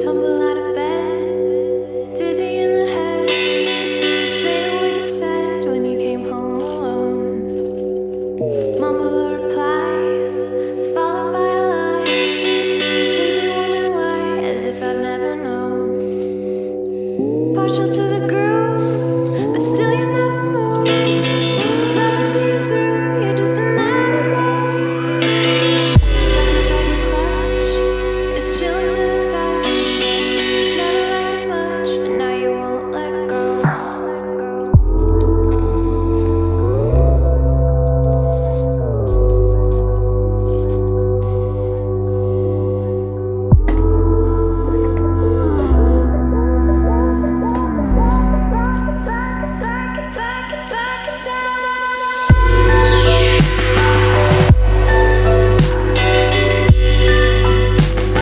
Tumble out of bed, dizzy in the head. Say what you said when you came home alone. Mumble a reply, followed by a lie. Leave me wondering why, as if I've never known. Partial to